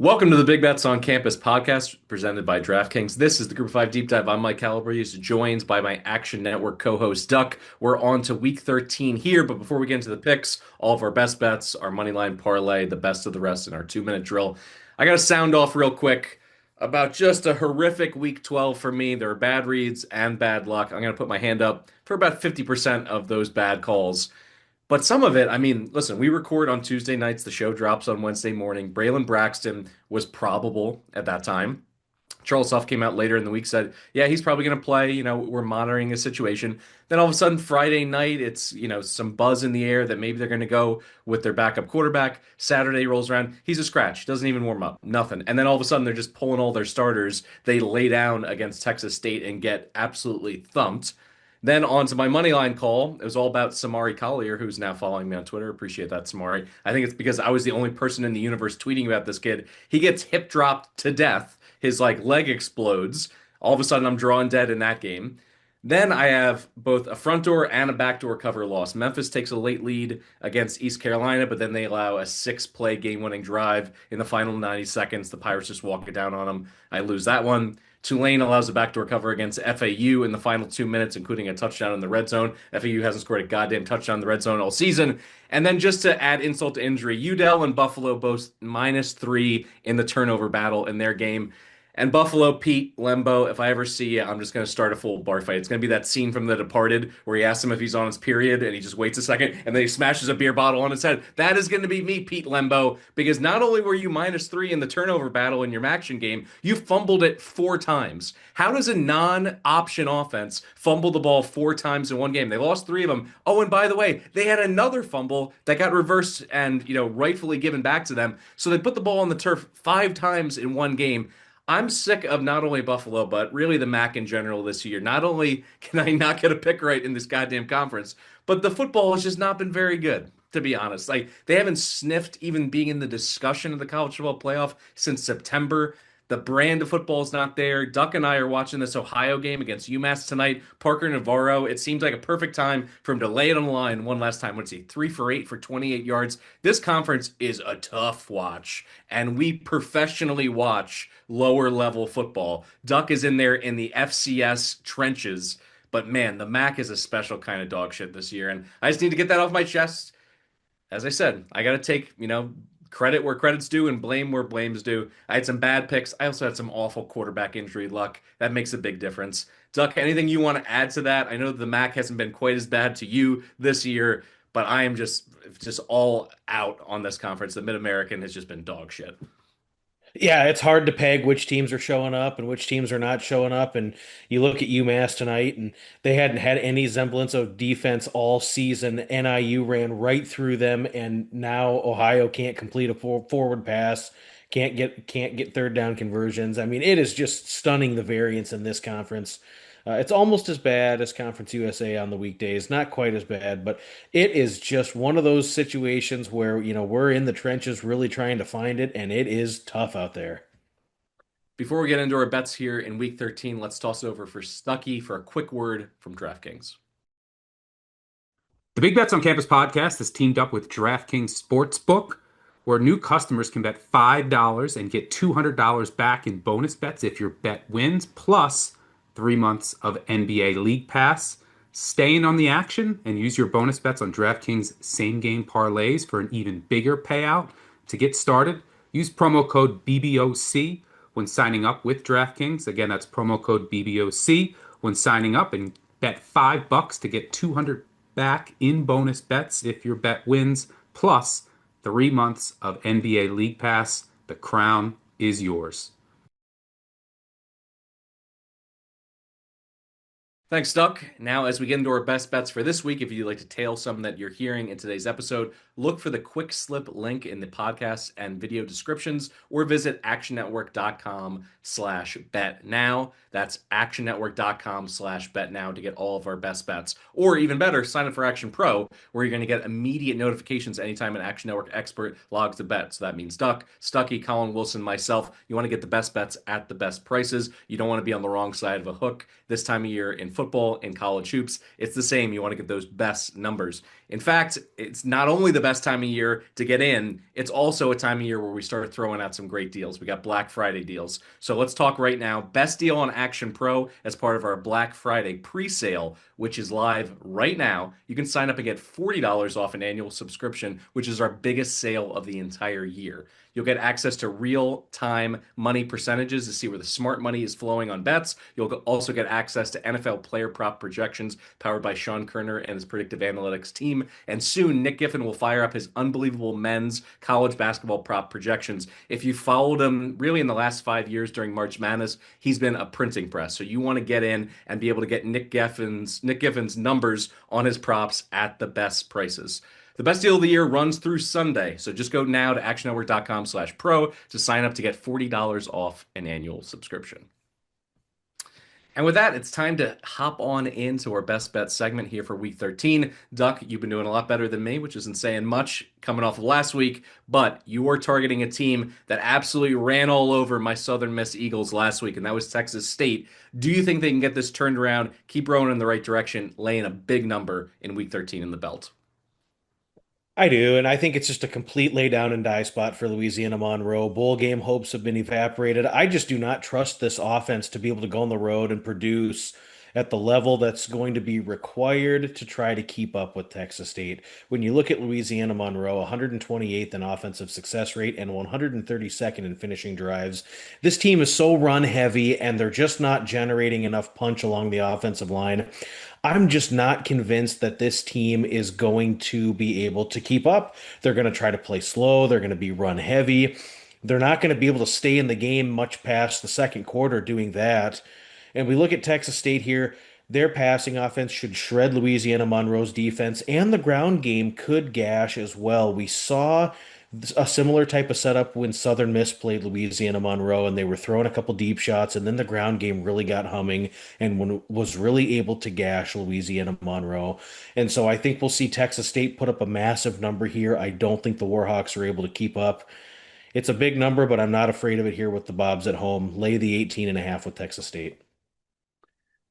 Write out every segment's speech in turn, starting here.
Welcome to the Big Bets on Campus podcast presented by DraftKings. This is the Group of 5 Deep Dive. I'm Mike Calabrese, joined by my Action Network co-host Duck. We're on to week 13 here, but before we get into the picks, all of our best bets, our Moneyline parlay, the best of the rest in our 2-minute drill. I got to sound off real quick about just a horrific week 12 for me. There are bad reads and bad luck. I'm going to put my hand up for about 50% of those bad calls. But some of it, I mean, listen, we record on Tuesday nights. The show drops on Wednesday morning. Braylon Braxton was probable at that time. Charles Huff came out later in the week, said, yeah, he's probably going to play. We're monitoring his situation. Then all of a sudden, Friday night, it's, some buzz in the air that maybe they're going to go with their backup quarterback. Saturday rolls around. He's a scratch. Doesn't even warm up. Nothing. And then all of a sudden, they're just pulling all their starters. They lay down against Texas State and get absolutely thumped. Then on to my money line call. It was all about Samari Collier, who's now following me on Twitter. Appreciate that, Samari. I think it's because I was the only person in the universe tweeting about this kid. He gets hip dropped to death. His leg explodes. All of a sudden, I'm drawing dead in that game. Then I have both a front door and a backdoor cover loss. Memphis takes a late lead against East Carolina, but then they allow a 6-play game-winning drive in the final 90 seconds. The Pirates just walk it down on them. I lose that one. Tulane allows a backdoor cover against FAU in the final 2 minutes, including a touchdown in the red zone. FAU hasn't scored a goddamn touchdown in the red zone all season. And then just to add insult to injury, UDEL and Buffalo both -3 in the turnover battle in their game. And Buffalo, Pete Lembo, if I ever see you, I'm just going to start a full bar fight. It's going to be that scene from The Departed where he asks him if he's on his period and he just waits a second and then he smashes a beer bottle on his head. That is going to be me, Pete Lembo, because not only were you -3 in the turnover battle in your action game, you fumbled it 4 times. How does a non-option offense fumble the ball 4 times in one game? They lost 3 of them. Oh, and by the way, they had another fumble that got reversed and, rightfully given back to them. So they put the ball on the turf 5 times in one game. I'm sick of not only Buffalo, but really the MAC in general this year. Not only can I not get a pick right in this goddamn conference, but the football has just not been very good, to be honest. They haven't sniffed even being in the discussion of the college football playoff since September. The brand of football is not there. Duck and I are watching this Ohio game against UMass tonight. Parker Navarro, it seems like a perfect time for him to lay it on the line one last time. What's he, 3 for 8 for 28 yards? This conference is a tough watch, and we professionally watch lower level football. Duck is in there in the FCS trenches, but man, the MAC is a special kind of dog shit this year, and I just need to get that off my chest. As I said, I got to take, credit where credit's due and blame where blame's due. I had some bad picks. I also had some awful quarterback injury luck. That makes a big difference. Duck, anything you want to add to that? I know the MAC hasn't been quite as bad to you this year, but I am just all out on this conference. The Mid-American has just been dog shit. Yeah, it's hard to peg which teams are showing up and which teams are not showing up. And you look at UMass tonight, and they hadn't had any semblance of defense all season. NIU ran right through them, and now Ohio can't complete a forward pass, can't get third down conversions. I mean, it is just stunning the variance in this conference. It's almost as bad as Conference USA on the weekdays, not quite as bad, but it is just one of those situations where, we're in the trenches really trying to find it, and it is tough out there. Before we get into our bets here in week 13, let's toss it over for Stucky for a quick word from DraftKings. The Big Bets on Campus podcast is teamed up with DraftKings Sportsbook, where new customers can bet $5 and get $200 back in bonus bets if your bet wins, plus 3 months of NBA League Pass. Stay in on the action and use your bonus bets on DraftKings same-game parlays for an even bigger payout. To get started, use promo code BBOC when signing up with DraftKings. Again, that's promo code BBOC when signing up, and bet $5 to get $200 back in bonus bets if your bet wins, plus 3 months of NBA League Pass. The crown is yours. Thanks, Duck. Now, as we get into our best bets for this week, if you'd like to tail some that you're hearing in today's episode, look for the quick slip link in the podcast and video descriptions, or visit actionnetwork.com/bet now. That's actionnetwork.com/bet now to get all of our best bets. Or even better, sign up for Action Pro, where you're going to get immediate notifications anytime an Action Network expert logs a bet. So that means Duck, Stucky, Colin Wilson, myself. You want to get the best bets at the best prices. You don't want to be on the wrong side of a hook this time of year in football. football and college hoops. It's the same. You want to get those best numbers. In fact, it's not only the best time of year to get in, it's also a time of year where we start throwing out some great deals. We got Black Friday deals. So let's talk right now. Best deal on Action Pro as part of our Black Friday pre-sale, which is live right now. You can sign up and get $40 off an annual subscription, which is our biggest sale of the entire year. You'll get access to real-time money percentages to see where the smart money is flowing on bets. You'll also get access to NFL player prop projections powered by Sean Kerner and his predictive analytics team. And soon, Nick Giffen will fire up his unbelievable men's college basketball prop projections. If you followed him really in the last 5 years during March Madness, he's been a printing press. So you want to get in and be able to get Nick Giffen's numbers on his props at the best prices. The best deal of the year runs through Sunday, so just go now to actionnetwork.com/pro to sign up to get $40 off an annual subscription. And with that, it's time to hop on into our best bet segment here for week 13. Duck, you've been doing a lot better than me, which isn't saying much coming off of last week, but you are targeting a team that absolutely ran all over my Southern Miss Eagles last week, and that was Texas State. Do you think they can get this turned around, keep rowing in the right direction, laying a big number in week 13 in the belt? I do, and I think it's just a complete lay down and die spot for Louisiana Monroe. Bowl game hopes have been evaporated. I just do not trust this offense to be able to go on the road and produce at the level that's going to be required to try to keep up with Texas State. When you look at Louisiana Monroe, 128th in offensive success rate and 132nd in finishing drives. This team is so run heavy, and they're just not generating enough punch along the offensive line. I'm just not convinced that this team is going to be able to keep up. They're going to try to play slow. They're going to be run heavy. They're not going to be able to stay in the game much past the second quarter doing that. And we look at Texas State here. Their passing offense should shred Louisiana Monroe's defense, and the ground game could gash as well. We saw a similar type of setup when Southern Miss played Louisiana Monroe, and they were throwing a couple deep shots, and then the ground game really got humming and was really able to gash Louisiana Monroe. And so I think we'll see Texas State put up a massive number here. I don't think the Warhawks are able to keep up. It's a big number, but I'm not afraid of it here with the Bobs at home. Lay the 18.5 with Texas State.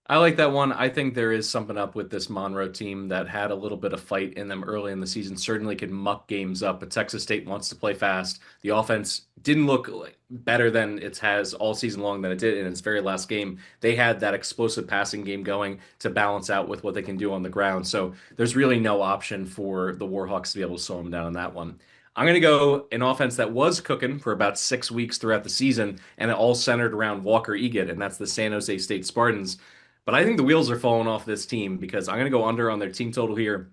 I like that one. I think there is something up with this Monroe team that had a little bit of fight in them early in the season. Certainly could muck games up, but Texas State wants to play fast. The offense didn't look better than it has all season long than it did in its very last game. They had that explosive passing game going to balance out with what they can do on the ground. So there's really no option for the Warhawks to be able to slow them down on that one. I'm going to go an offense that was cooking for about 6 weeks throughout the season, and it all centered around Walker Egan, and that's the San Jose State Spartans. But I think the wheels are falling off this team because I'm going to go under on their team total here,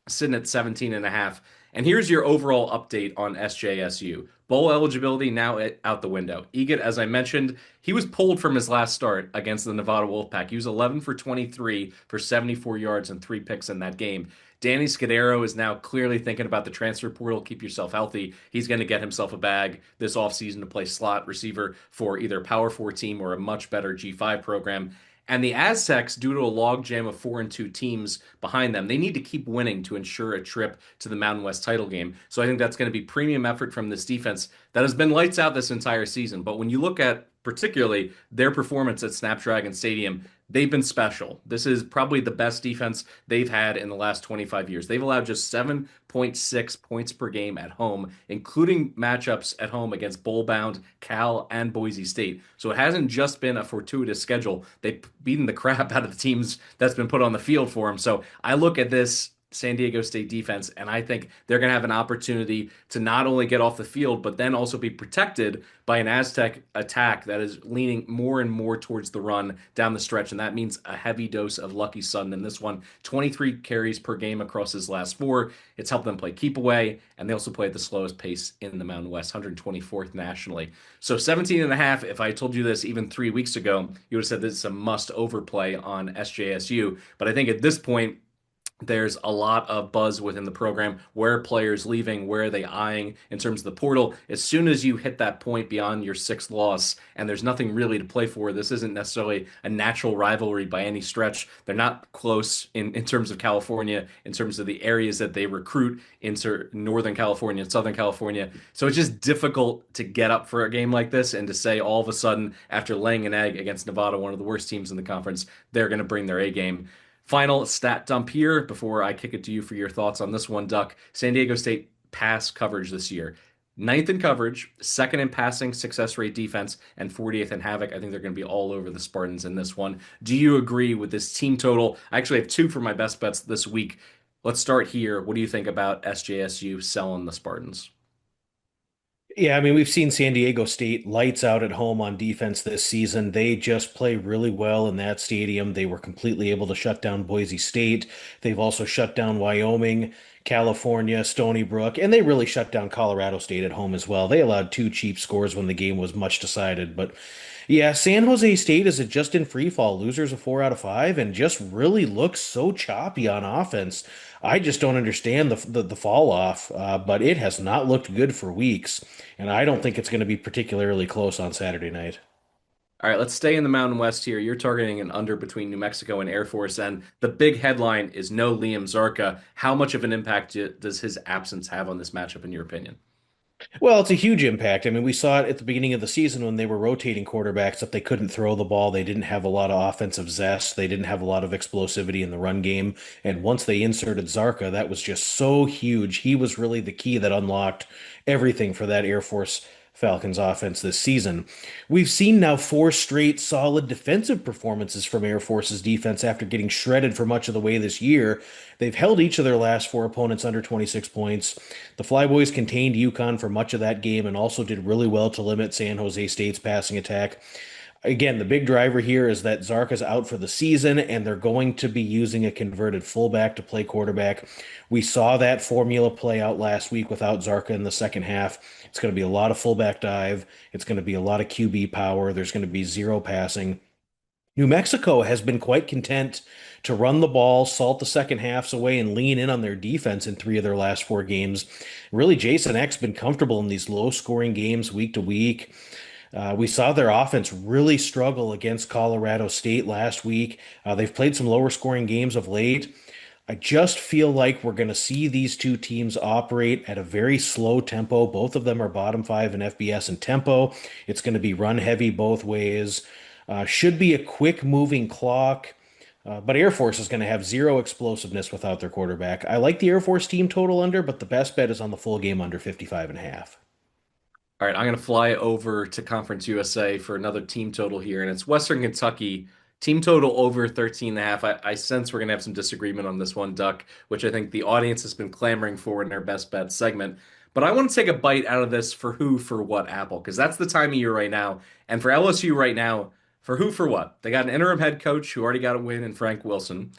sitting at 17.5. And here's your overall update on SJSU. Bowl eligibility now out the window. Egan, as I mentioned, he was pulled from his last start against the Nevada Wolfpack. He was 11 for 23 for 74 yards and 3 picks in that game. Danny Scudero is now clearly thinking about the transfer portal. Keep yourself healthy. He's going to get himself a bag this offseason to play slot receiver for either Power 4 team or a much better G5 program. And the Aztecs, due to a logjam of 4-2 teams behind them, they need to keep winning to ensure a trip to the Mountain West title game. So I think that's going to be premium effort from this defense that has been lights out this entire season. But when you look at particularly their performance at Snapdragon Stadium, they've been special. This is probably the best defense they've had in the last 25 years. They've allowed just 7.6 points per game at home, including matchups at home against bowl-bound Cal and Boise State. So it hasn't just been a fortuitous schedule. They've beaten the crap out of the teams that's been put on the field for them. So I look at this San Diego State defense, and I think they're going to have an opportunity to not only get off the field, but then also be protected by an Aztec attack that is leaning more and more towards the run down the stretch, and that means a heavy dose of Lucky Sutton in this one. 23 carries per game across his last four. It's helped them play keep away, and they also play at the slowest pace in the Mountain West, 124th nationally. So 17.5, if I told you this even 3 weeks ago, you would have said this is a must overplay on SJSU. But I think at this point, There's a lot of buzz within the program. Where are players leaving? Where are they eyeing in terms of the portal? As soon as you hit that point beyond your sixth loss, and there's nothing really to play for, this isn't necessarily a natural rivalry by any stretch. They're not close in terms of California, in terms of the areas that they recruit into Northern California and Southern California. So it's just difficult to get up for a game like this and to say all of a sudden, after laying an egg against Nevada, one of the worst teams in the conference, they're going to bring their A game. Final stat dump here before I kick it to you for your thoughts on this one, Duck. San Diego State pass coverage this year. Ninth in coverage, second in passing success rate defense, and 40th in havoc. I think they're going to be all over the Spartans in this one. Do you agree with this team total? I actually have two for my best bets this week. Let's start here. What do you think about SJSU selling the Spartans? Yeah, I mean, we've seen San Diego State lights out at home on defense this season. They just play really well in that stadium. They were completely able to shut down Boise State. They've also shut down Wyoming, California, Stony Brook, and they really shut down Colorado State at home as well. They allowed two cheap scores when the game was much decided. But yeah, San Jose State is just in free fall, losers of 4 out of 5, and just really looks so choppy on offense. I just don't understand the fall off, but it has not looked good for weeks, and I don't think it's going to be particularly close on Saturday night. All right, let's stay in the Mountain West here. You're targeting an under between New Mexico and Air Force, and the big headline is no Liam Zarka. How much of an impact does his absence have on this matchup, in your opinion? Well, it's a huge impact. I mean, we saw it at the beginning of the season when they were rotating quarterbacks that they couldn't throw the ball. They didn't have a lot of offensive zest. They didn't have a lot of explosivity in the run game. And once they inserted Zarka, that was just so huge. He was really the key that unlocked everything for that Air Force Falcons offense this season. We've seen now four straight solid defensive performances from Air Force's defense after getting shredded for much of the way this year. They've held each of their last four opponents under 26 points. The Flyboys contained UConn for much of that game and also did really well to limit San Jose State's passing attack. Again, the big driver here is that Zarka's out for the season, and they're going to be using a converted fullback to play quarterback. We saw that formula play out last week without Zarka in the second half. It's going to be a lot of fullback dive. It's going to be a lot of QB power. There's going to be zero passing. New Mexico has been quite content to run the ball, salt the second halves away, and lean in on their defense in three of their last four games. Really, Jason Eck's been comfortable in these low-scoring games week to week. We saw their offense really struggle against Colorado State last week. They've played some lower scoring games of late. I just feel like we're going to see these two teams operate at a very slow tempo. Both of them are bottom five in FBS and tempo. It's going to be run heavy both ways. Should be a quick moving clock. But Air Force is going to have zero explosiveness without their quarterback. I like the Air Force team total under, but the best bet is on the full game under 55.5. All right, I'm going to fly over to Conference USA for another team total here, and it's Western Kentucky. Team total over 13 and a half. I sense we're going to have some disagreement on this one, Duck, which I think the audience has been clamoring for in their best bet segment. But I want to take a bite out of this for who, for what, Apple, because that's the time of year right now. And for LSU right now, for who, for what? They got an interim head coach who already got a win in Frank Wilson.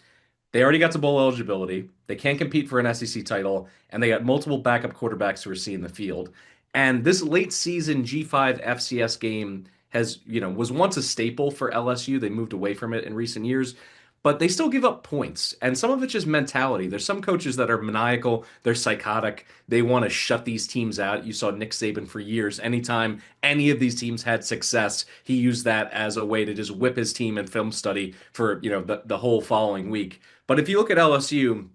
They already got to bowl eligibility. They can't compete for an SEC title, and they got multiple backup quarterbacks who are seeing the field. And this late season G5 FCS game was once a staple for LSU. They moved away from it in recent years, but they still give up points. And some of it's just mentality. There's some coaches that are maniacal, they're psychotic. They want to shut these teams out. You saw Nick Saban for years. Anytime any of these teams had success, he used that as a way to just whip his team in film study for, the whole following week. But if you look at LSU,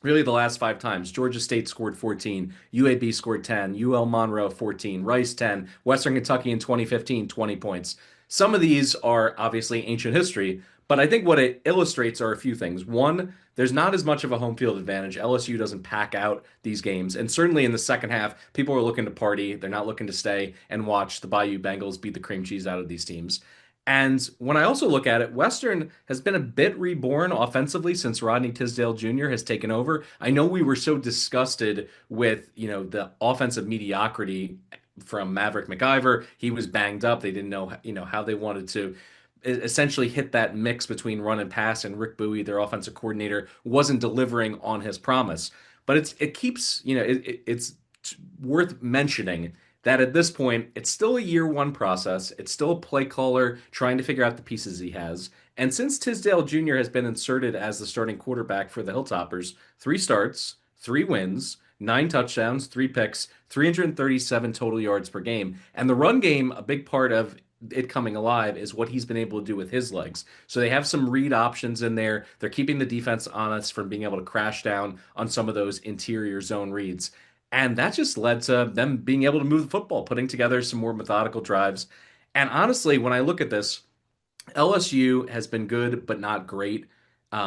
really the last five times, Georgia State scored 14, UAB scored 10, UL Monroe 14, Rice 10, Western Kentucky in 2015, 20 points. Some of these are obviously ancient history, but I think what it illustrates are a few things. One, there's not as much of a home field advantage. LSU doesn't pack out these games. And certainly in the second half, people are looking to party. They're not looking to stay and watch the Bayou Bengals beat the cream cheese out of these teams. And when I also look at it, Western has been a bit reborn offensively since Rodney Tisdale Jr. has taken over. I know we were so disgusted with, the offensive mediocrity from Maverick McIver. He was banged up. They didn't know, how they wanted to essentially hit that mix between run and pass, and Rick Bowie, their offensive coordinator, wasn't delivering on his promise. But it's worth mentioning that at this point, it's still a year one process. It's still a play caller trying to figure out the pieces he has. And since Tisdale Jr. has been inserted as the starting quarterback for the Hilltoppers, 3 starts, 3 wins, 9 touchdowns, 3 picks, 337 total yards per game. And the run game, a big part of it coming alive is what he's been able to do with his legs. So they have some read options in there. They're keeping the defense honest from being able to crash down on some of those interior zone reads. And that just led to them being able to move the football, putting together some more methodical drives. And honestly, when I look at this, LSU has been good, but not great, in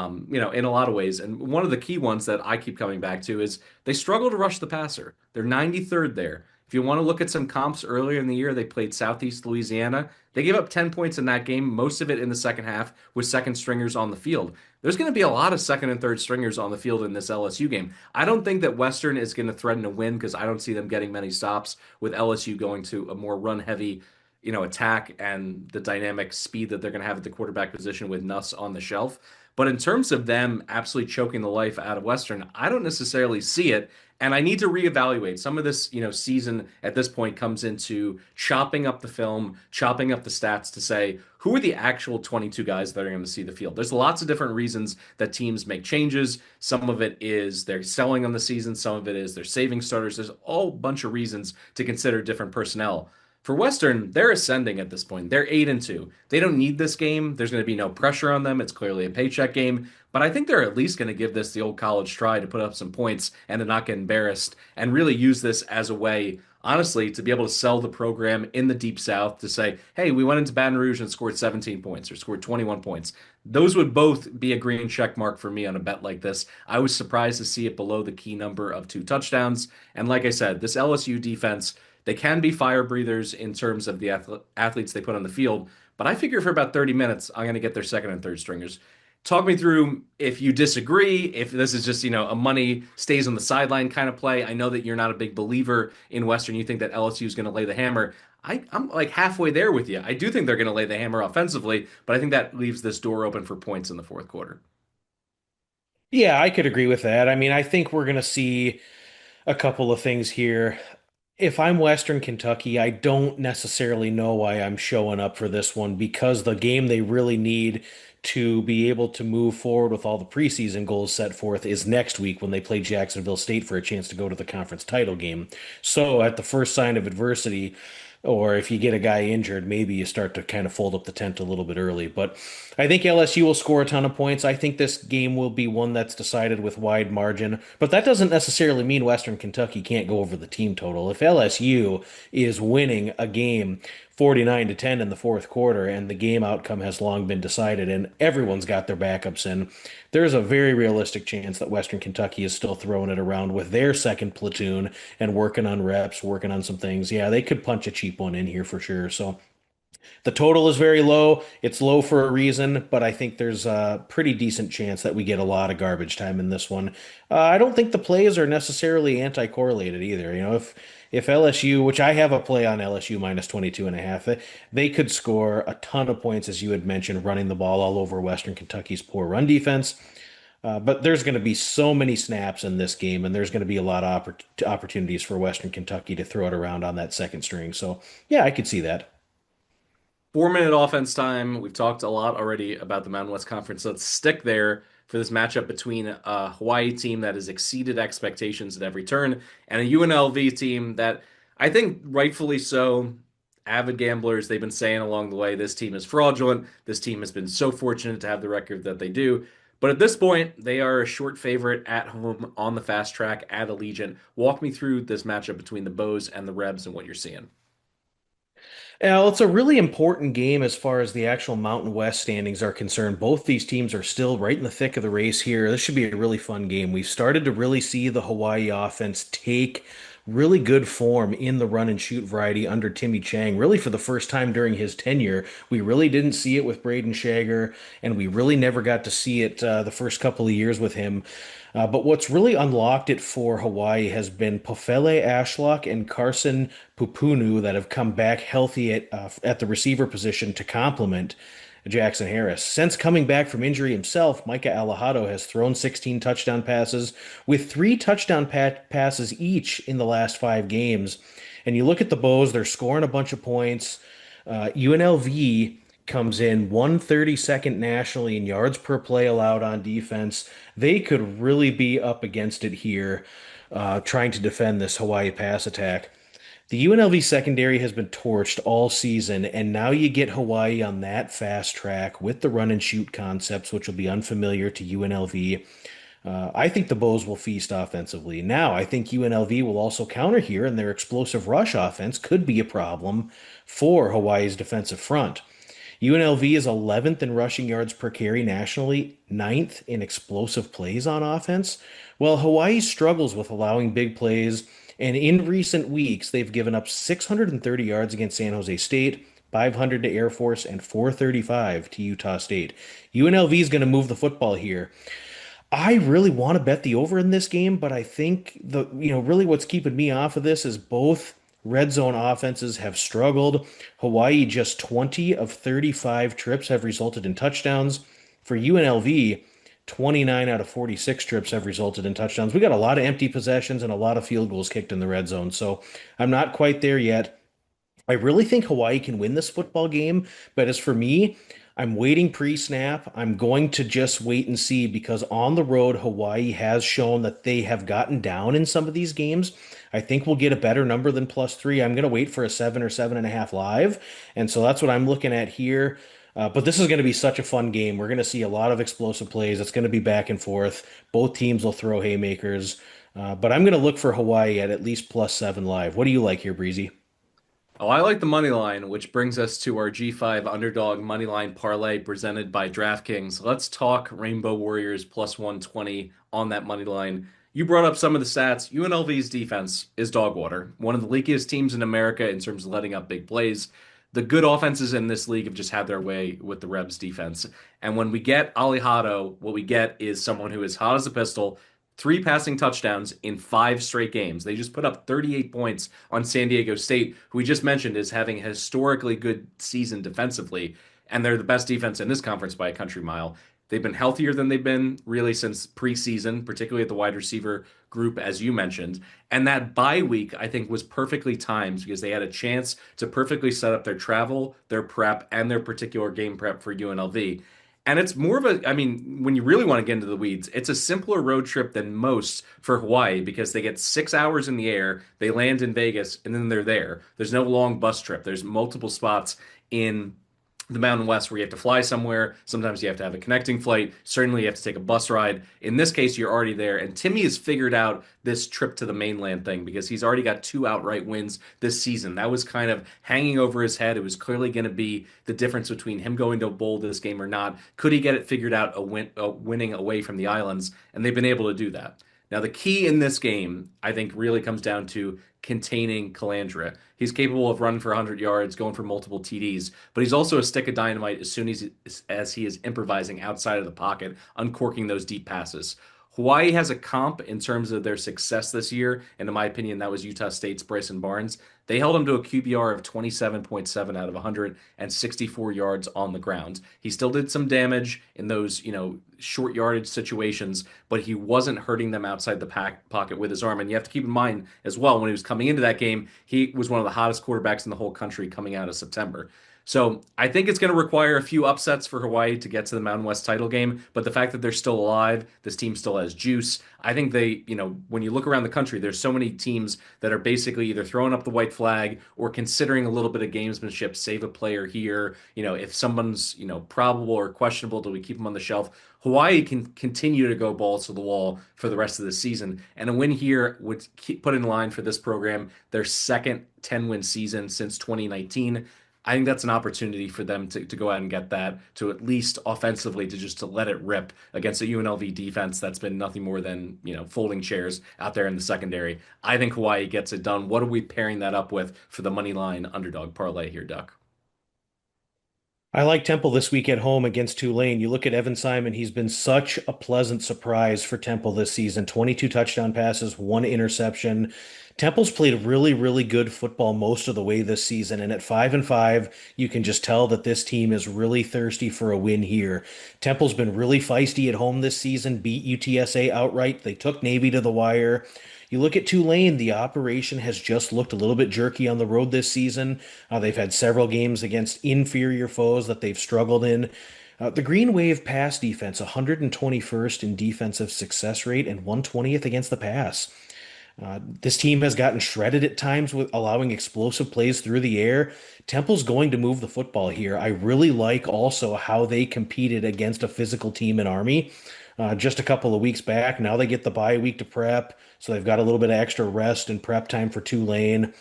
a lot of ways. And one of the key ones that I keep coming back to is they struggle to rush the passer. They're 93rd there. If you want to look at some comps earlier in the year, they played Southeast Louisiana. They gave up 10 points in that game, most of it in the second half with second stringers on the field. There's going to be a lot of second and third stringers on the field in this LSU game. I don't think that Western is going to threaten a win because I don't see them getting many stops with LSU going to a more run heavy attack and the dynamic speed that they're going to have at the quarterback position with Nuss on the shelf. But in terms of them absolutely choking the life out of Western, I don't necessarily see it. And I need to reevaluate. Some of this, season at this point comes into chopping up the film, chopping up the stats to say, who are the actual 22 guys that are going to see the field? There's lots of different reasons that teams make changes. Some of it is they're selling on the season. Some of it is they're saving starters. There's a whole bunch of reasons to consider different personnel. For Western, they're ascending at this point. They're 8-2. They don't need this game. There's going to be no pressure on them. It's clearly a paycheck game, but I think they're at least going to give this the old college try to put up some points and to not get embarrassed and really use this as a way, honestly, to be able to sell the program in the Deep South to say, hey, we went into Baton Rouge and scored 17 points or scored 21 points. Those would both be a green check mark for me on a bet like this. I was surprised to see it below the key number of 2 touchdowns. And like I said, this LSU defense, they can be fire breathers in terms of the athletes they put on the field, but I figure for about 30 minutes, I'm going to get their second and third stringers. Talk me through if you disagree, if this is just, a money stays on the sideline kind of play. I know that you're not a big believer in Western. You think that LSU is going to lay the hammer. I'm like halfway there with you. I do think they're going to lay the hammer offensively, but I think that leaves this door open for points in the fourth quarter. Yeah, I could agree with that. I mean, I think we're going to see a couple of things here. If I'm Western Kentucky, I don't necessarily know why I'm showing up for this one because the game they really need to be able to move forward with all the preseason goals set forth is next week when they play Jacksonville State for a chance to go to the conference title game. So at the first sign of adversity, or if you get a guy injured, maybe you start to kind of fold up the tent a little bit early. But I think LSU will score a ton of points. I think this game will be one that's decided with wide margin. But that doesn't necessarily mean Western Kentucky can't go over the team total. If LSU is winning a game 49-10 in the fourth quarter and the game outcome has long been decided and everyone's got their backups in, there's a very realistic chance that Western Kentucky is still throwing it around with their second platoon and working on reps, working on some things. Yeah, they could punch a cheap one in here for sure. So the total is very low. It's low for a reason, but I think there's a pretty decent chance that we get a lot of garbage time in this one. I don't think the plays are necessarily anti-correlated either. If LSU, which I have a play on LSU minus 22.5, they could score a ton of points, as you had mentioned, running the ball all over Western Kentucky's poor run defense. But there's going to be so many snaps in this game, and there's going to be a lot of opportunities for Western Kentucky to throw it around on that second string. So, yeah, I could see that. 4 minute offense time. We've talked a lot already about the Mountain West Conference. Let's stick there for this matchup between a Hawaii team that has exceeded expectations at every turn and a UNLV team that I think rightfully so. Avid gamblers, they've been saying along the way, this team is fraudulent. This team has been so fortunate to have the record that they do. But at this point, they are a short favorite at home on the fast track at Allegiant. Walk me through this matchup between the Bows and the Rebs and what you're seeing. Well, it's a really important game as far as the actual Mountain West standings are concerned. Both these teams are still right in the thick of the race here. This should be a really fun game. We've started to really see the Hawaii offense take really good form in the run and shoot variety under Timmy Chang, really for the first time during his tenure. We really didn't see it with Braden Shager, and we really never got to see it the first couple of years with him. But what's really unlocked it for Hawaii has been Pofele Ashlock and Carson Pupunu that have come back healthy at the receiver position to complement Jackson Harris. Since coming back from injury himself, Micah Alejado has thrown 16 touchdown passes with three touchdown passes each in the last 5 games. And you look at the Bows, they're scoring a bunch of points. UNLV comes in 132nd nationally in yards per play allowed on defense. They could really be up against it here, trying to defend this Hawaii pass attack. The UNLV secondary has been torched all season, and now you get Hawaii on that fast track with the run and shoot concepts, which will be unfamiliar to UNLV. I think the Bows will feast offensively. Now, I think UNLV will also counter here, and their explosive rush offense could be a problem for Hawaii's defensive front. UNLV is 11th in rushing yards per carry nationally, ninth in explosive plays on offense, while Hawaii struggles with allowing big plays. And in recent weeks, they've given up 630 yards against San Jose State, 500 to Air Force, and 435 to Utah State. UNLV is going to move the football here. I really want to bet the over in this game, but I think really what's keeping me off of this is both red zone offenses have struggled. Hawaii, just 20 of 35 trips have resulted in touchdowns. For UNLV, 29 out of 46 trips have resulted in touchdowns. We got a lot of empty possessions and a lot of field goals kicked in the red zone, so I'm not quite there yet. I really think Hawaii can win this football game, but as for me, I'm waiting pre-snap. I'm going to just wait and see because on the road, Hawaii has shown that they have gotten down in some of these games. I think we'll get a better number than +3. I'm going to wait for a 7 or 7.5 live, and so that's what I'm looking at here. But this is going to be such a fun game. We're going to see a lot of explosive plays. It's going to be back and forth. Both teams will throw haymakers. But I'm going to look for Hawaii at least +7 live. What do you like here, Breezy? Oh, I like the money line, which brings us to our G5 Underdog money line parlay presented by DraftKings. Let's talk Rainbow Warriors +120 on that money line. You brought up some of the stats. UNLV's defense is dog water, one of the leakiest teams in America in terms of letting up big plays. The good offenses in this league have just had their way with the Rebs defense. And when we get Alejado, what we get is someone who is hot as a pistol, three passing touchdowns in 5 straight games. They just put up 38 points on San Diego State, who we just mentioned is having a historically good season defensively, and they're the best defense in this conference by a country mile. They've been healthier than they've been really since preseason, particularly at the wide receiver group, as you mentioned. And that bye week, I think, was perfectly timed because they had a chance to perfectly set up their travel, their prep, and their particular game prep for UNLV. And it's more of a, I mean, when you really want to get into the weeds, it's a simpler road trip than most for Hawaii because they get 6 hours in the air, they land in Vegas, and then they're there. There's no long bus trip. There's multiple spots in the Mountain West where you have to fly somewhere. Sometimes you have to have a connecting flight. Certainly you have to take a bus ride. In this case, you're already there. And Timmy has figured out this trip to the mainland thing because he's already got 2 outright wins this season. That was kind of hanging over his head. It was clearly going to be the difference between him going to a bowl this game or not. Could he get it figured out winning away from the islands? And they've been able to do that. Now, the key in this game, I think, really comes down to containing Calandra. He's capable of running for 100 yards, going for multiple TDs, but he's also a stick of dynamite as soon as he is improvising outside of the pocket, uncorking those deep passes. Hawaii has a comp in terms of their success this year, and in my opinion, that was Utah State's Bryson Barnes. They held him to a QBR of 27.7 out of 164 yards on the ground. He still did some damage in those, short yardage situations, but he wasn't hurting them outside the pocket with his arm. And you have to keep in mind as well, when he was coming into that game, he was one of the hottest quarterbacks in the whole country coming out of September. So I think it's going to require a few upsets for Hawaii to get to the Mountain West title game. But the fact that they're still alive, this team still has juice. I think they, when you look around the country, there's so many teams that are basically either throwing up the white flag or considering a little bit of gamesmanship, save a player here. If someone's, probable or questionable, do we keep them on the shelf? Hawaii can continue to go balls to the wall for the rest of the season. And a win here would put in line for this program their second 10-win season since 2019. I think that's an opportunity for them to go out and get that, to at least offensively to let it rip against a UNLV defense that's been nothing more than, folding chairs out there in the secondary. I think Hawaii gets it done. What are we pairing that up with for the money line underdog parlay here, Duck? I like Temple this week at home against Tulane. You look at Evan Simon, he's been such a pleasant surprise for Temple this season. 22 touchdown passes, one interception. Temple's played really, really good football most of the way this season, and at 5-5, you can just tell that this team is really thirsty for a win here. Temple's been really feisty at home this season, beat UTSA outright. They took Navy to the wire. You look at Tulane, the operation has just looked a little bit jerky on the road this season. They've had several games against inferior foes that they've struggled in. The Green Wave pass defense, 121st in defensive success rate and 120th against the pass. This team has gotten shredded at times with allowing explosive plays through the air. Temple's going to move the football here. I really like also how they competed against a physical team in Army just a couple of weeks back. Now they get the bye week to prep, so they've got a little bit of extra rest and prep time for Tulane.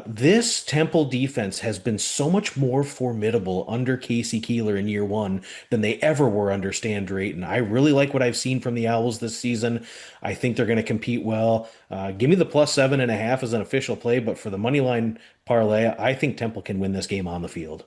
This Temple defense has been so much more formidable under Casey Keeler in year one than they ever were under Stan Drayton. I really like what I've seen from the Owls this season. I think they're going to compete well. Give me the +7.5 as an official play, but for the money line parlay, I think Temple can win this game on the field.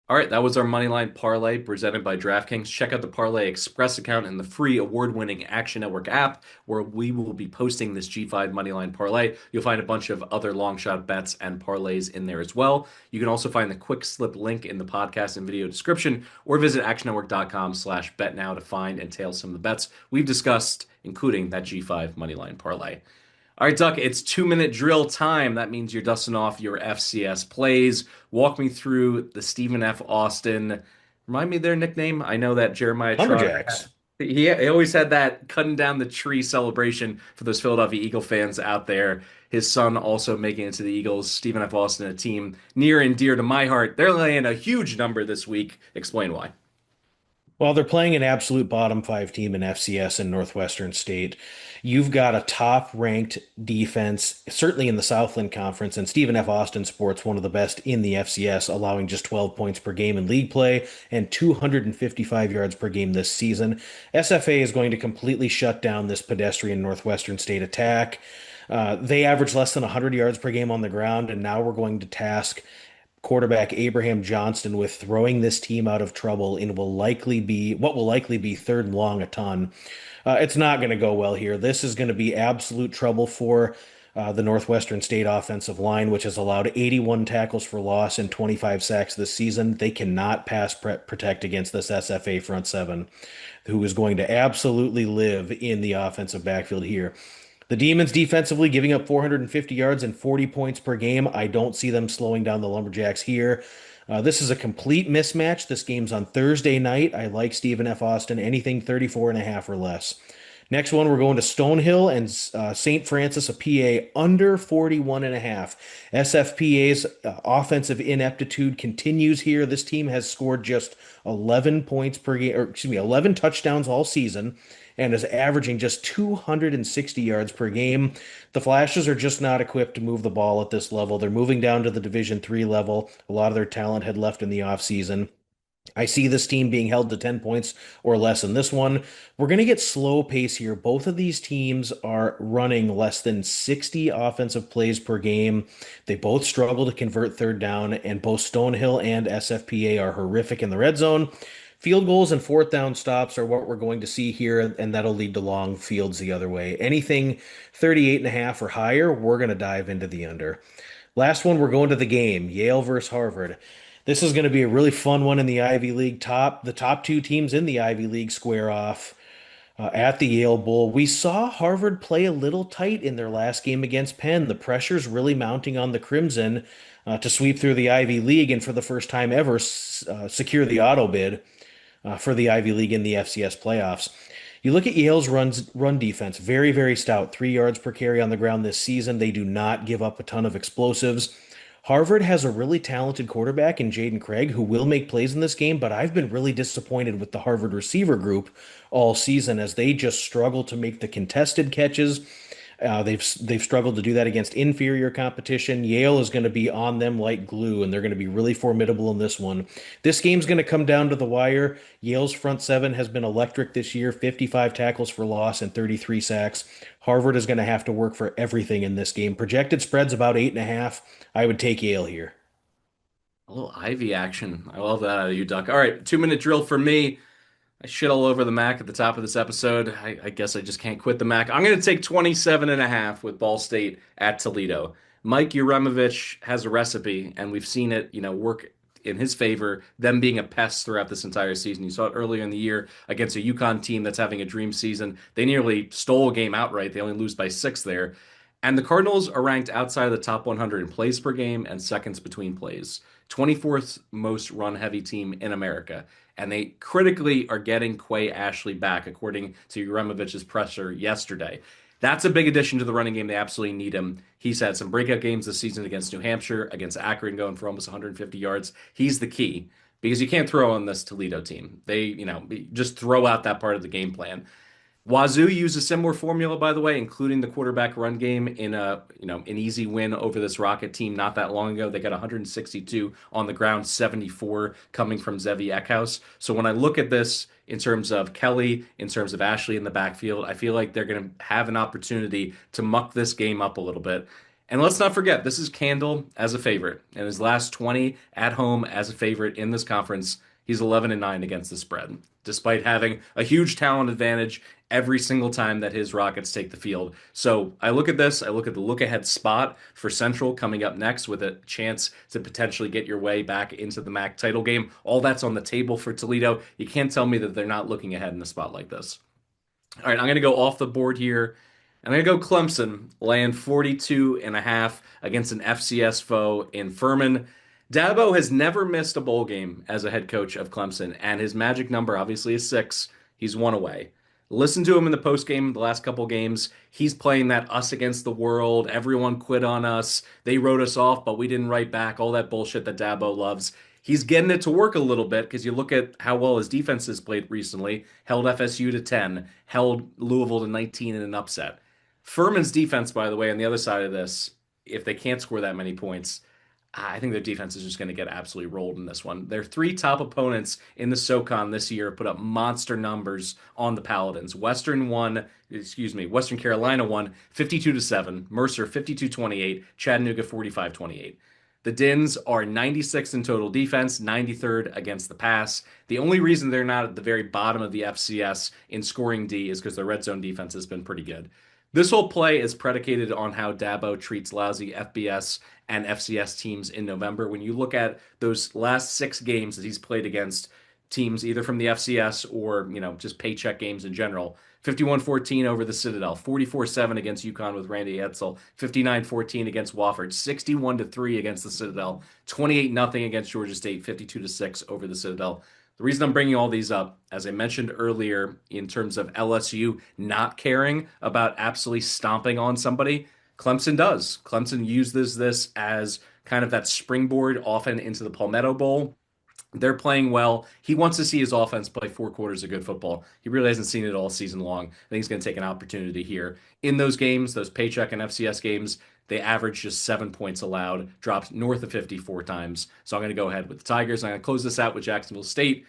All right, that was our Moneyline Parlay presented by DraftKings. Check out the Parlay Express account and the free award-winning Action Network app, where we will be posting this G5 Moneyline Parlay. You'll find a bunch of other long shot bets and parlays in there as well. You can also find the quick slip link in the podcast and video description, or visit actionnetwork.com/betnow to find and tail some of the bets we've discussed, including that G5 Moneyline Parlay. All right, Duck, it's 2 minute drill time. That means you're dusting off your FCS plays. Walk me through the Stephen F. Austin. Remind me their nickname. I know that Jeremiah Trotter. Lumberjacks. He always had that cutting down the tree celebration for those Philadelphia Eagle fans out there. His son also making it to the Eagles. Stephen F. Austin, a team near and dear to my heart. They're laying a huge number this week. Explain why. Well, they're playing an absolute bottom five team in FCS in Northwestern State. You've got a top ranked defense, certainly in the Southland Conference, and Stephen F. Austin sports one of the best in the FCS, allowing just 12 points per game in league play and 255 yards per game this season. SFA is going to completely shut down this pedestrian Northwestern State attack. They average less than 100 yards per game on the ground, and now we're going to task quarterback Abraham Johnston with throwing this team out of trouble in what will likely be third and long a ton. It's not going to go well here. This is going to be absolute trouble for the Northwestern State offensive line, which has allowed 81 tackles for loss and 25 sacks this season. They cannot pass protect against this SFA front seven, who is going to absolutely live in the offensive backfield here. The Demons defensively giving up 450 yards and 40 points per game. I don't see them slowing down the Lumberjacks here. This is a complete mismatch. This game's on Thursday night. I like Stephen F. Austin, anything 34.5 or less. Next one, we're going to Stonehill and St. Francis of PA under 41.5. SFPA's offensive ineptitude continues here. This team has scored just 11 points per game, or excuse me, 11 touchdowns all season, and is averaging just 260 yards per game. The Flashes are just not equipped to move the ball at this level. They're moving down to the Division III level. A lot of their talent had left in the offseason. I see this team being held to 10 points or less in this one. We're going to get slow pace here. Both of these teams are running less than 60 offensive plays per game. They both struggle to convert third down, and both Stonehill and SFPA are horrific in the red zone. Field goals and fourth down stops are what we're going to see here, and that'll lead to long fields the other way. Anything 38.5 or higher, we're going to dive into the under. Last one, we're going to the game, Yale versus Harvard. This is going to be a really fun one in the Ivy League. The top two teams in the Ivy League square off at the Yale Bowl. We saw Harvard play a little tight in their last game against Penn. The pressure's really mounting on the Crimson to sweep through the Ivy League and for the first time ever secure the auto bid for the Ivy League in the FCS playoffs. You look at Yale's run defense, very, very stout, 3 yards per carry on the ground this season. They do not give up a ton of explosives. Harvard has a really talented quarterback in Jaden Craig who will make plays in this game, but I've been really disappointed with the Harvard receiver group all season as they just struggle to make the contested catches. They've struggled to do that against inferior competition. Yale is going to be on them like glue, and they're going to be really formidable in this one. This game's going to come down to the wire. Yale's front seven has been electric this year, 55 tackles for loss and 33 sacks. Harvard is going to have to work for everything in this game. Projected spread's about 8.5. I would take Yale here. A little Ivy action. I love that out of you, Duck. All right, 2 minute drill for me. I shit all over the Mac at the top of this episode. I guess I just can't quit the Mac. I'm going to take 27.5 with Ball State at Toledo. Mike Uremovich has a recipe, and we've seen it, work in his favor, them being a pest throughout this entire season. You saw it earlier in the year against a UConn team that's having a dream season. They nearly stole a game outright. They only lose by 6 there. And the Cardinals are ranked outside of the top 100 in plays per game and seconds between plays. 24th most run heavy team in America. And they critically are getting Quay Ashley back, according to Uremovich's presser yesterday. That's a big addition to the running game. They absolutely need him. He's had some breakout games this season against New Hampshire, against Akron, going for almost 150 yards. He's the key because you can't throw on this Toledo team. They, just throw out that part of the game plan. Wazoo used a similar formula, by the way, including the quarterback run game in an easy win over this Rocket team not that long ago. They got 162 on the ground, 74 coming from Zevi Eckhouse. So when I look at this in terms of Kelly, in terms of Ashley in the backfield, I feel like they're going to have an opportunity to muck this game up a little bit. And let's not forget, this is Candle as a favorite. In his last 20 at home as a favorite in this conference, he's 11-9 against the spread, despite having a huge talent advantage every single time that his Rockets take the field. So I look at this, I look at the look ahead spot for Central coming up next with a chance to potentially get your way back into the MAC title game. All that's on the table for Toledo. You can't tell me that they're not looking ahead in a spot like this. All right, I'm going to go off the board here. I'm going to go Clemson, laying 42.5 against an FCS foe in Furman. Dabo has never missed a bowl game as a head coach of Clemson, and his magic number obviously is 6. He's one away. Listen to him in the post game, the last couple games. He's playing that us against the world. Everyone quit on us. They wrote us off, but we didn't write back. All that bullshit that Dabo loves. He's getting it to work a little bit because you look at how well his defense has played recently. Held FSU to 10, held Louisville to 19 in an upset. Furman's defense, by the way, on the other side of this, if they can't score that many points, I think their defense is just going to get absolutely rolled in this one. Their 3 top opponents in the SoCon this year put up monster numbers on the Paladins. Western Carolina won 52-7, Mercer 52-28, Chattanooga 45-28. The Dins are 96th in total defense, 93rd against the pass. The only reason they're not at the very bottom of the FCS in scoring D is because their red zone defense has been pretty good. This whole play is predicated on how Dabo treats lousy FBS and FCS teams in November. When you look at those last 6 games that he's played against teams either from the FCS or, just paycheck games in general, 51-14 over the Citadel, 44-7 against UConn with Randy Edsall, 59-14 against Wofford, 61-3 against the Citadel, 28-0 against Georgia State, 52-6 over the Citadel. The reason I'm bringing all these up, as I mentioned earlier, in terms of LSU not caring about absolutely stomping on somebody, Clemson does. Clemson uses this as kind of that springboard often into the Palmetto Bowl. They're playing well. He wants to see his offense play 4 quarters of good football. He really hasn't seen it all season long. I think he's going to take an opportunity here. In those games, those paycheck and FCS games, they averaged just 7 points allowed, dropped north of 54 times. So I'm going to go ahead with the Tigers. I'm going to close this out with Jacksonville State.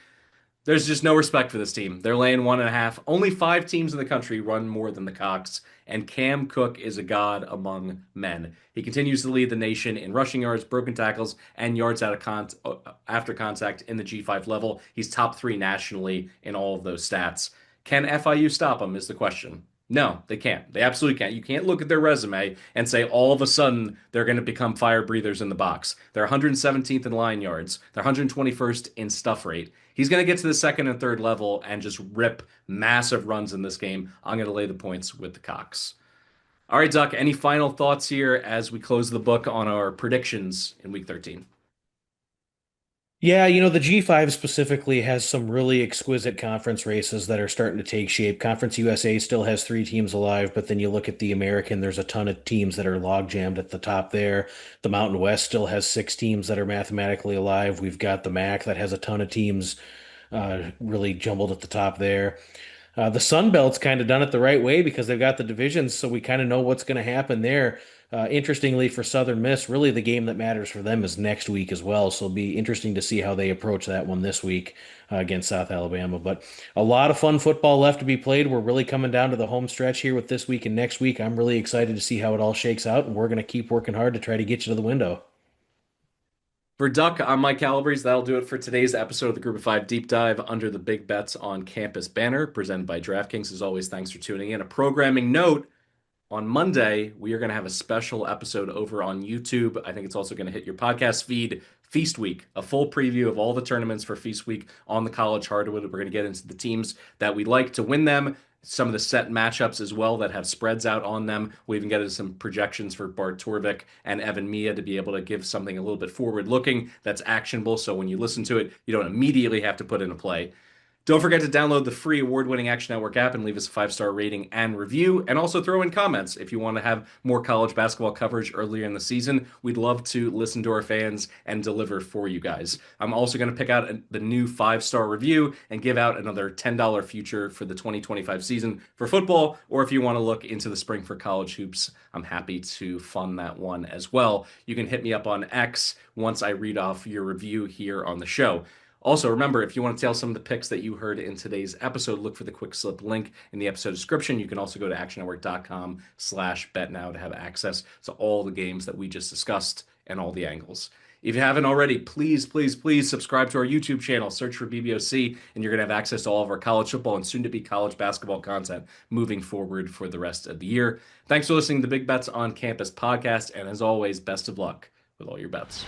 There's just no respect for this team. They're laying 1.5. Only 5 teams in the country run more than the Cox, and Cam Cook is a god among men. He continues to lead the nation in rushing yards, broken tackles, and yards after contact in the G5 level. He's top 3 nationally in all of those stats. Can FIU stop him is the question. No, they can't. They absolutely can't. You can't look at their resume and say all of a sudden they're going to become fire breathers in the box. They're 117th in line yards. They're 121st in stuff rate. He's going to get to the second and third level and just rip massive runs in this game. I'm going to lay the points with the Cox. All right, Duck, any final thoughts here as we close the book on our predictions in week 13? Yeah, the G5 specifically has some really exquisite conference races that are starting to take shape. Conference USA still has 3 teams alive, but then you look at the American, there's a ton of teams that are log jammed at the top there. The Mountain West still has 6 teams that are mathematically alive. We've got the MAC that has a ton of teams really jumbled at the top there. The Sun Belt's kind of done it the right way because they've got the divisions, so we kind of know what's going to happen there. Interestingly, for Southern Miss, really the game that matters for them is next week as well. So it'll be interesting to see how they approach that one this week against South Alabama. But a lot of fun football left to be played. We're really coming down to the home stretch here with this week and next week. I'm really excited to see how it all shakes out, and we're going to keep working hard to try to get you to the window. For Duck, I'm Mike Calabrese. That'll do it for today's episode of the Group of Five Deep Dive under the Big Bets on Campus banner, presented by DraftKings. As always, thanks for tuning in. A programming note: on Monday, we are going to have a special episode over on YouTube. I think it's also going to hit your podcast feed. Feast Week, a full preview of all the tournaments for Feast Week on the college hardwood. We're going to get into the teams that we like to win them, some of the set matchups as well that have spreads out on them. We even get into some projections for Bart Torvik and Evan Mia to be able to give something a little bit forward looking that's actionable. So when you listen to it, you don't immediately have to put in a play. Don't forget to download the free award-winning Action Network app and leave us a 5-star rating and review. And also throw in comments if you want to have more college basketball coverage earlier in the season. We'd love to listen to our fans and deliver for you guys. I'm also going to pick out the new 5-star review and give out another $10 future for the 2025 season for football. Or if you want to look into the spring for college hoops, I'm happy to fund that one as well. You can hit me up on X once I read off your review here on the show. Also, remember, if you want to tell some of the picks that you heard in today's episode, look for the quick slip link in the episode description. You can also go to actionnetwork.com/betnow to have access to all the games that we just discussed and all the angles. If you haven't already, please, please, please subscribe to our YouTube channel. Search for BBOC, and you're going to have access to all of our college football and soon-to-be college basketball content moving forward for the rest of the year. Thanks for listening to the Big Bets on Campus podcast, and as always, best of luck with all your bets.